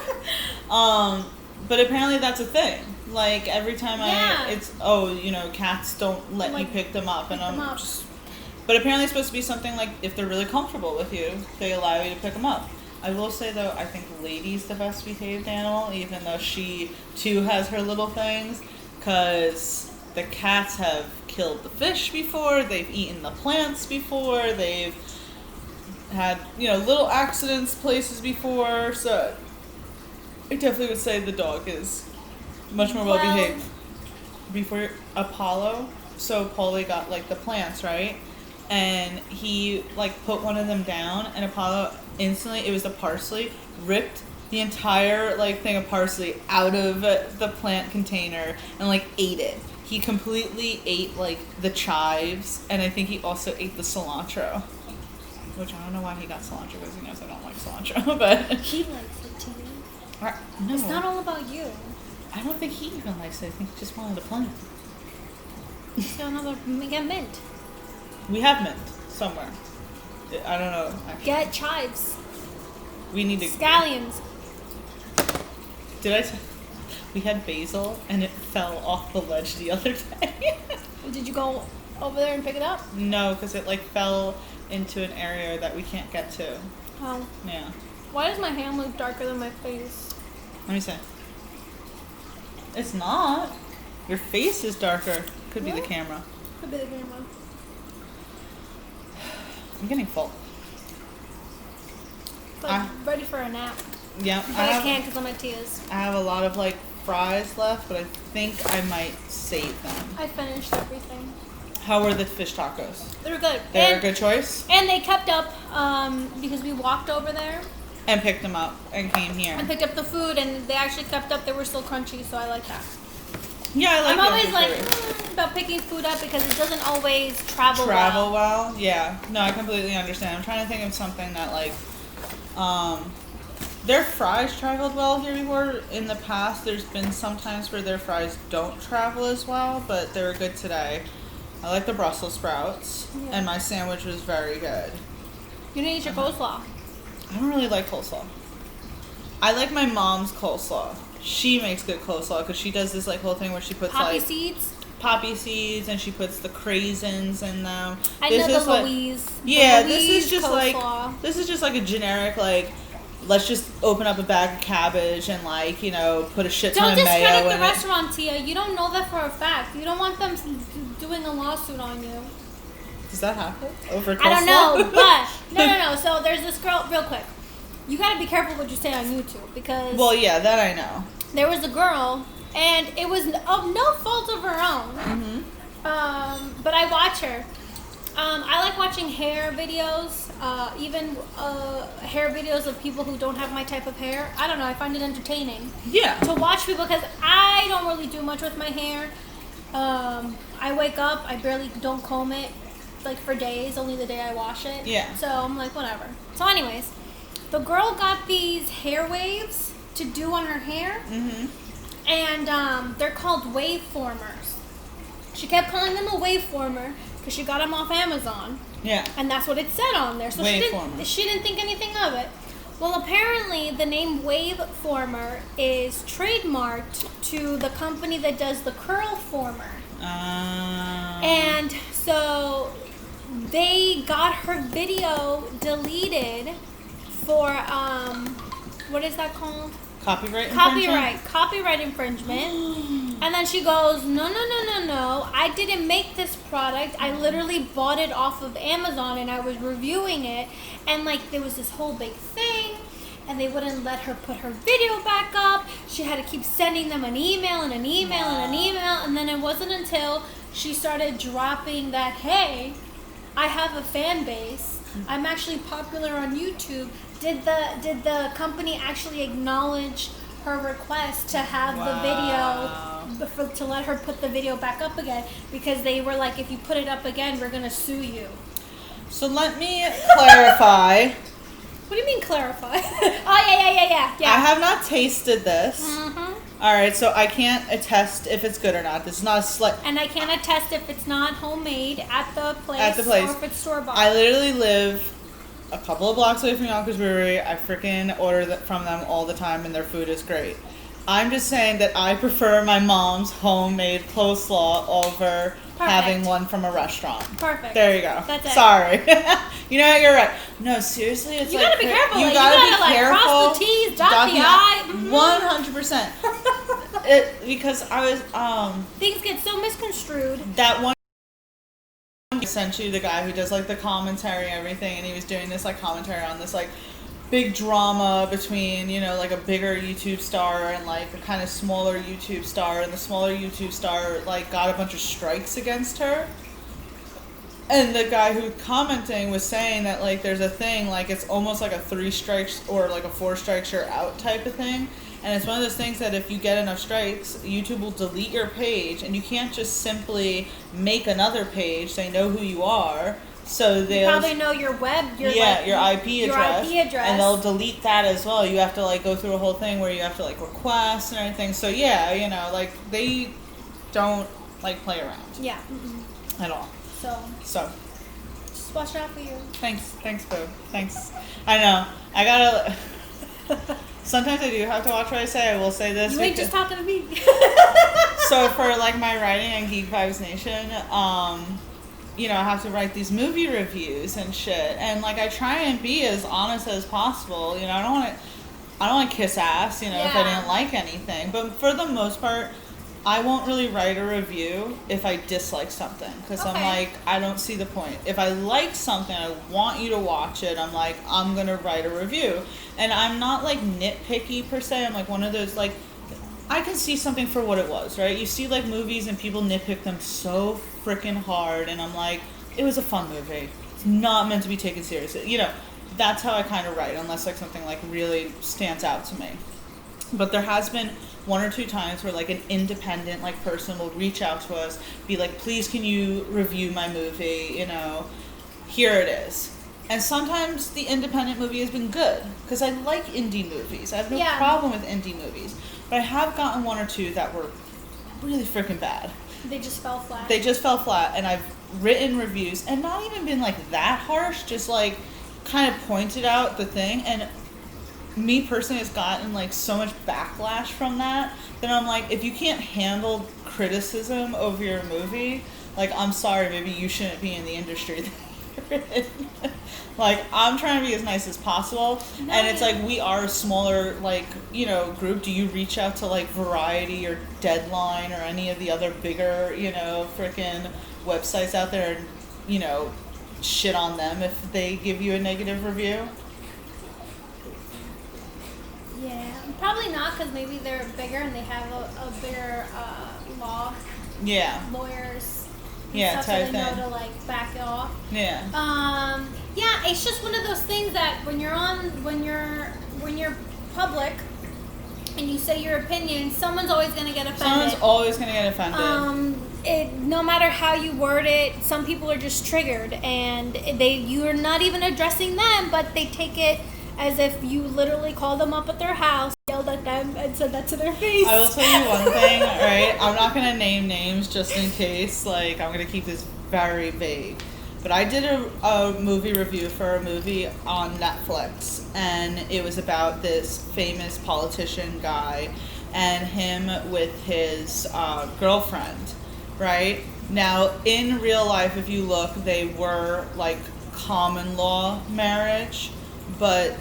But apparently that's a thing. Like, every time cats don't let you pick them up, and I'm just... But apparently it's supposed to be something like, if they're really comfortable with you, they allow you to pick them up. I will say, though, I think Lady's the best behaved animal, even though she, too, has her little things, because... The cats have killed the fish before, they've eaten the plants before, they've had, you know, little accidents places before, so I definitely would say the dog is much more well behaved. Before Apollo, so Paulie got, like, the plants, right? And he, like, put one of them down, and Apollo instantly, it was the parsley, ripped the entire, like, thing of parsley out of the plant container and, like, ate it. He completely ate, like, the chives, and I think he also ate the cilantro. Which I don't know why he got cilantro, because he knows I don't like cilantro, but... He likes it too. No. It's not all about you. I don't think he even likes it. I think he just wanted a plant. So we get mint. We have mint somewhere. I don't know, actually. Get chives. We need to... Scallions. We had basil, and it fell off the ledge the other day. Did you go over there and pick it up? No, because it, like, fell into an area that we can't get to. Oh. Yeah. Why does my hand look darker than my face? Let me see. It's not. Your face is darker. Could be the camera. Could be the camera. I'm getting full. I'm ready for a nap. Yeah. But I can't because of my tears. I have a lot of, like, fries left, but I think I might save them. I finished everything. How were the fish tacos? They were good. They're a good choice? And they kept up because we walked over there. And picked them up and came here. And picked up the food, and they actually kept up. They were still crunchy, so I like that. Yeah, I like I'm always like about picking food up because it doesn't always travel well. Yeah. No, I completely understand. I'm trying to think of something that, like, their fries traveled well here before. In the past, there's been some times where their fries don't travel as well, but they were good today. I like the Brussels sprouts, and my sandwich was very good. You didn't eat your coleslaw. I don't really like coleslaw. I like my mom's coleslaw. She makes good coleslaw because she does this, like, whole thing where she puts Poppy seeds. Poppy seeds, and she puts the craisins in them. I know the Louise. Yeah, this is just like a generic, like, let's just open up a bag of cabbage and, like, you know, put a shit ton of mayo in it. Don't discredit the restaurant, Tia. You don't know that for a fact. You don't want them doing a lawsuit on you. Does that happen? Over coleslaw? I don't know, but no. So there's this girl, real quick. You gotta be careful what you say on YouTube because... Well, yeah, that I know. There was a girl, and it was of no fault of her own. Mm-hmm. But I watch her. I like watching hair videos, even hair videos of people who don't have my type of hair. I don't know, I find it entertaining. Yeah. To watch people, because I don't really do much with my hair. I wake up, I barely don't comb it, like, for days, only the day I wash it. Yeah. So I'm like, whatever. So anyways, the girl got these hair waves to do on her hair. Mm-hmm. And they're called wave formers. She kept calling them a wave former because she got them off Amazon. Yeah. And that's what it said on there. So she didn't think anything of it. Well, apparently the name wave former is trademarked to the company that does the curl former. And so they got her video deleted for what is that called? copyright infringement. And then she goes, no, I didn't make this product. I literally bought it off of Amazon and I was reviewing it, and like there was this whole big thing, and they wouldn't let her put her video back up. She had to keep sending them an email and an email and an email, and then it wasn't until she started dropping that, hey, I have a fan base, I'm actually popular on YouTube. Did the company actually acknowledge her request to have the video, to let her put the video back up again, because they were like, if you put it up again, we're gonna sue you. So let me clarify. What do you mean clarify? Oh, yeah. I have not tasted this. Mm-hmm. All right, so I can't attest if it's good or not. This is not a And I can't attest if it's not homemade at the place. Or if it's store-bought. I literally live a couple of blocks away from Yonkers Brewery. I freaking order from them all the time, and their food is great. I'm just saying that I prefer my mom's homemade coleslaw over having one from a restaurant. Perfect. There you go. That's it. Sorry. You know what? You're right. No, seriously, it's you like... gotta be careful. You gotta be like, careful. Cross the T's, dot the I. 100%. Because I was... Things get so misconstrued. That one... I sent you the guy who does like the commentary and everything, and he was doing this like commentary on this like big drama between, you know, like a bigger YouTube star and like a kind of smaller YouTube star, and the smaller YouTube star like got a bunch of strikes against her. And the guy who commenting was saying that like there's a thing, like it's almost like a 3 strikes or like a 4 strikes you're out type of thing. And it's one of those things that if you get enough strikes, YouTube will delete your page, and you can't just simply make another page. They know who you are, so they'll probably know your your IP address, and they'll delete that as well. You have to like go through a whole thing where you have to like request and everything. So yeah, you know, like they don't like play around. Yeah. At all. So. Just watch out for you. Thanks, boo. Thanks. I know. I gotta. Sometimes I do have to watch what I say. I will say this. You ain't just talking to me. So for like my writing on Geek Vibes Nation, you know, I have to write these movie reviews and shit, and like I try and be as honest as possible. You know, I don't want to kiss ass. You know, if I didn't like anything, but for the most part, I won't really write a review if I dislike something, because I'm like, I don't see the point. If I like something, I want you to watch it, I'm like, I'm going to write a review. And I'm not like nitpicky per se. I'm like one of those, like, I can see something for what it was, right? You see like movies and people nitpick them so freaking hard, and I'm like, it was a fun movie. It's not meant to be taken seriously. You know, that's how I kind of write, unless like something like really stands out to me. But there has been 1 or 2 times where like an independent like person will reach out to us, be like, please can you review my movie, you know, here it is. And sometimes the independent movie has been good, because I like indie movies. I have no problem with indie movies. But I have gotten 1 or 2 that were really freaking bad. They just fell flat. And I've written reviews and not even been like that harsh, just like kind of pointed out the thing, and me personally has gotten like so much backlash from that I'm like, if you can't handle criticism over your movie, like, I'm sorry, maybe you shouldn't be in the industry that you're in. Like, I'm trying to be as nice as possible, and it's like, we are a smaller, like, you know, group. Do you reach out to like Variety or Deadline or any of the other bigger, you know, freaking websites out there and, you know, shit on them if they give you a negative review? Yeah, probably not, because maybe they're bigger and they have a bigger lawyers. Yeah, type so they know to like back it off. Yeah. Yeah, it's just one of those things that when you're public and you say your opinion, someone's always gonna get offended. No matter how you word it, some people are just triggered, and you're not even addressing them, but they take it as if you literally called them up at their house, yelled at them, and said that to their face. I will tell you one thing, right? I'm not going to name names just in case. Like, I'm going to keep this very vague. But I did a movie review for a movie on Netflix, and it was about this famous politician guy and him with his girlfriend, right? Now, in real life, if you look, they were, like, common law marriage, but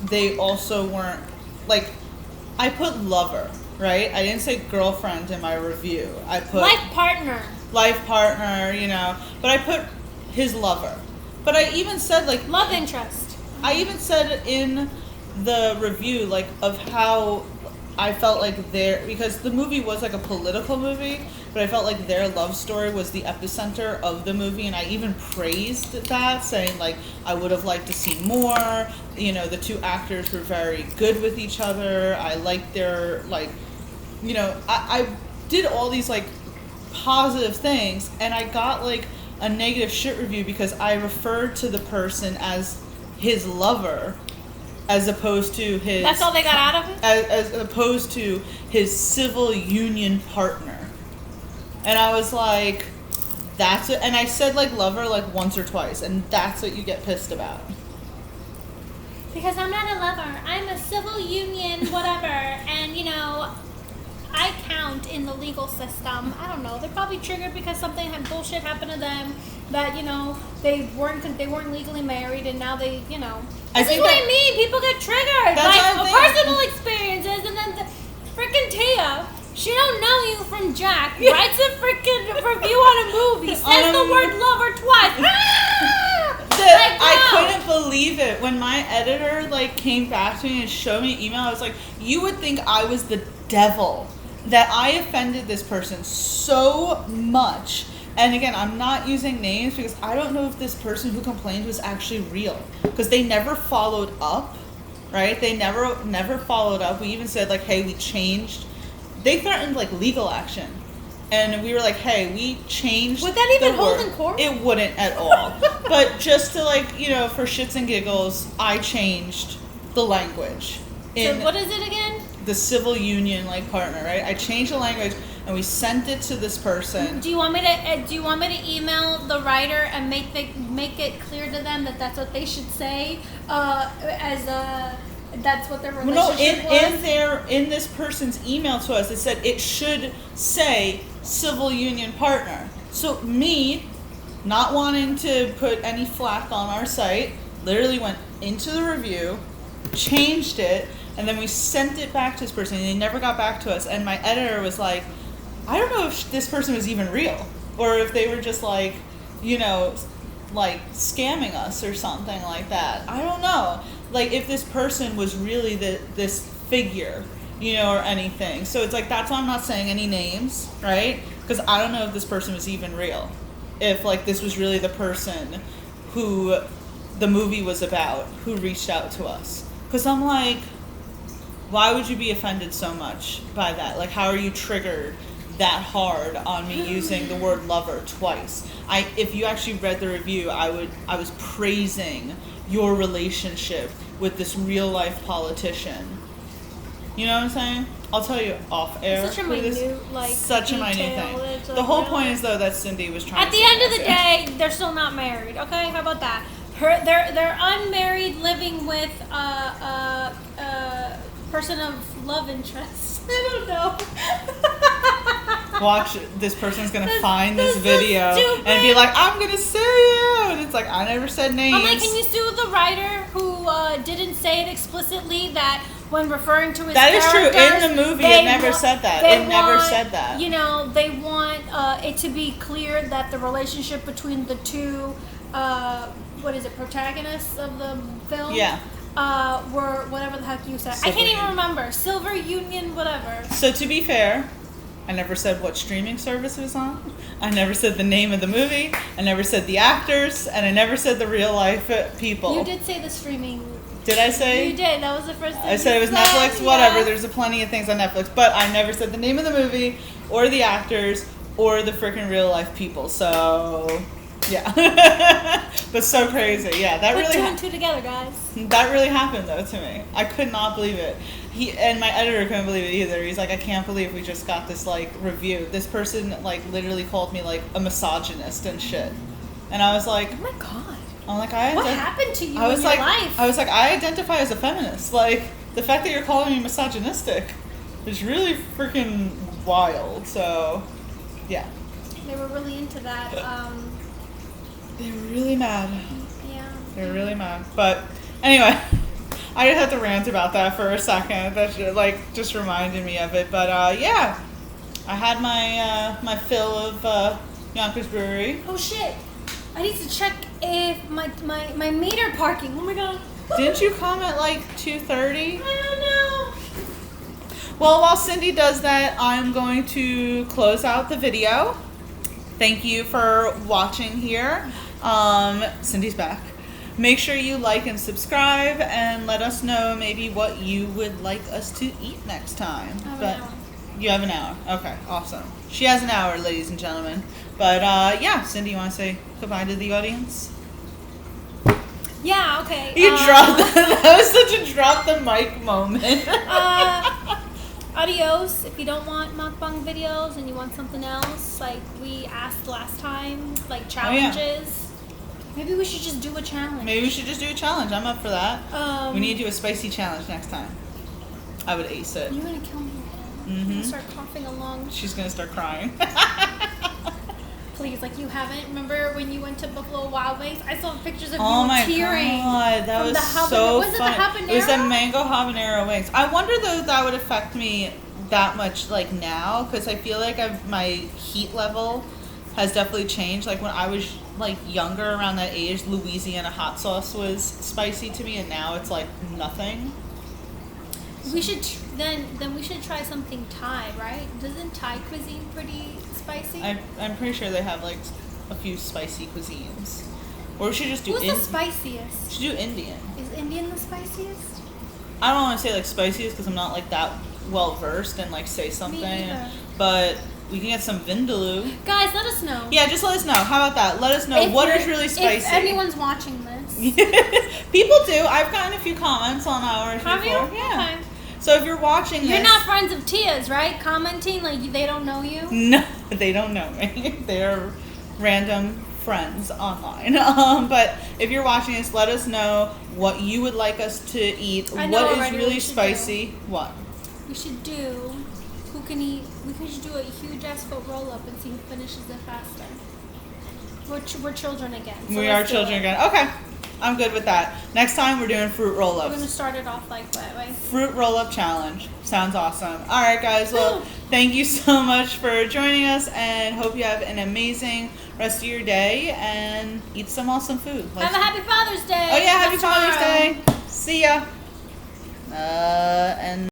they also weren't like, I put lover, right? I didn't say girlfriend in my review. I put Life partner. life partner, but I put his lover. But I even said, like, Love interest. I even said in the review, like, of how I felt like because the movie was like a political movie, but I felt like their love story was the epicenter of the movie, and I even praised that, saying, like, I would have liked to see more. The two actors were very good with each other. I liked their, like, I did all these, like, positive things, and I got, like, a negative shit review because I referred to the person as his lover, as opposed to his... That's all they got out of it? As opposed to his civil union partner. And I was like, that's it. And I said, like, lover, like, once or twice. And that's what you get pissed about. Because I'm not a lover. I'm a civil union whatever. And, I count in the legal system. I don't know. They're probably triggered because something had bullshit happened to them that, they weren't legally married, and now they, This is what I mean. People get triggered by personal experiences, and then freaking Tia, she don't know you from Jack, writes a freaking review on a movie, says the word lover twice. I couldn't believe it when my editor, like, came back to me and showed me an email. I was like, you would think I was the devil, that I offended this person so much. And again, I'm not using names because I don't know if this person who complained was actually real, because they never followed up, right? They never followed up. We even said, like, hey, we changed. They threatened, like, legal action. And we were like, hey, we changed. Would that even hold in court? It wouldn't at all. But just to, like, for shits and giggles, I changed the language. So what is it again? The civil union, like, partner, right? I changed the language and we sent it to this person. Do you want me to email the writer and make it clear to them that that's what they should say? That's what their relationship was? In this person's email to us, it said it should say civil union partner. So me, not wanting to put any flack on our site, literally went into the review, changed it, and then we sent it back to this person, and they never got back to us. And my editor was like, I don't know if this person was even real, or if they were just like, like scamming us or something like that. I don't know. Like, if this person was really this figure, or anything. So it's like, that's why I'm not saying any names, right? Because I don't know if this person was even real. If, like, this was really the person who the movie was about, who reached out to us. Because I'm like, why would you be offended so much by that? Like, how are you triggered that hard on me using the word lover twice? If you actually read the review, I was praising your relationship with this real life politician. You know what I'm saying? I'll tell you off air. Such a minute thing. The whole point is, though, that Cindy was trying. At the end of the day, they're still not married. Okay, how about that? They're unmarried, living with a person of love interest. I don't know. Watch, this person's gonna find this video and be like, I'm gonna sue you, and it's like, I never said names. I'm like, can you sue the writer who didn't say it explicitly, that when referring to his characters? That is true. In the movie, it never said that. It never said that. They want it to be clear that the relationship between the two, protagonists of the film? Yeah. Were whatever the heck you said. I can't even remember. Silver Union, whatever. So to be fair, I never said what streaming service it was on. I never said the name of the movie. I never said the actors, and I never said the real life people. You did say the streaming. Did I say? You did. That was the first thing. I said it was Netflix. Whatever. There's plenty of things on Netflix, but I never said the name of the movie or the actors or the freaking real life people. So. Yeah. But so crazy. Yeah, that Put really two and two together, guys. That really happened, though, to me. I could not believe it. And my editor couldn't believe it either. He's like, I can't believe we just got this, like, review. This person, like, literally called me, like, a misogynist and shit. And I was like, oh my god. I'm like, what happened to you in your life? I was like, I identify as a feminist. Like, the fact that you're calling me misogynistic is really freaking wild. So, yeah. They were really into that. They were really mad. Yeah. They were really mad. But anyway, I just have to rant about that for a second. That just reminded me of it. But yeah, I had my fill of Yonkers Brewery. Oh shit! I need to check if my meter parking. Oh my god. Didn't you come at like 2:30? I don't know. Well, while Cindy does that, I'm going to close out the video. Thank you for watching here. Cindy's back. Make sure you like and subscribe and let us know maybe what you would like us to eat next time. An hour. You have an hour. Okay, awesome. She has an hour, ladies and gentlemen. But yeah, Cindy, you want to say goodbye to the audience? Yeah, okay. You dropped that was such a drop the mic moment. Adios. If you don't want mukbang videos and you want something else, like we asked last time, like challenges. Maybe we should just do a challenge. Maybe we should just do a challenge. I'm up for that. We need to do a spicy challenge next time. I would ace it. You're gonna kill me again. I'm gonna start coughing along. She's gonna start crying. Please, like you haven't. Remember when you went to Buffalo Wild Wings? I saw pictures of Oh you my tearing. god, that from was the so was it the fun. habanero? It was the mango habanero wings. I wonder though if that would affect me that much like now, because I feel like my heat level has definitely changed. Like when I was like younger, around that age, Louisiana hot sauce was spicy to me, and now it's like nothing. We should then we should try something Thai, right? Isn't Thai cuisine pretty spicy? I'm pretty sure they have like a few spicy cuisines. Or we should just do What's the spiciest? We should do Indian. Is Indian the spiciest? I don't want to say like spiciest because I'm not like that well versed and like say something. Me either. But we can get some vindaloo. Guys, let us know. Yeah, just let us know. How about that? Let us know what is really spicy. If anyone's watching this. People do. I've gotten a few comments on ours Have before. you? Yeah. Okay. So if you're watching this, You're not friends of Tia's, right? Commenting like they don't know you? No, they don't know me. They're random friends online. But if you're watching this, let us know what you would like us to eat. I know What is already what really we should spicy? What? We should do. Who can eat? We could do a huge ass foot roll up and see who finishes it faster. We're children again. So We are let's do children it. again. Okay, I'm good with that. Next time we're doing fruit We're roll-ups. gonna start it off like that way. Fruit roll-up challenge. Sounds awesome. All right, guys. Well, thank you so much for joining us, and hope you have an amazing rest of your day and eat some awesome food. Have a happy Father's Day. Oh yeah, happy That's Father's tomorrow. Day. See ya. And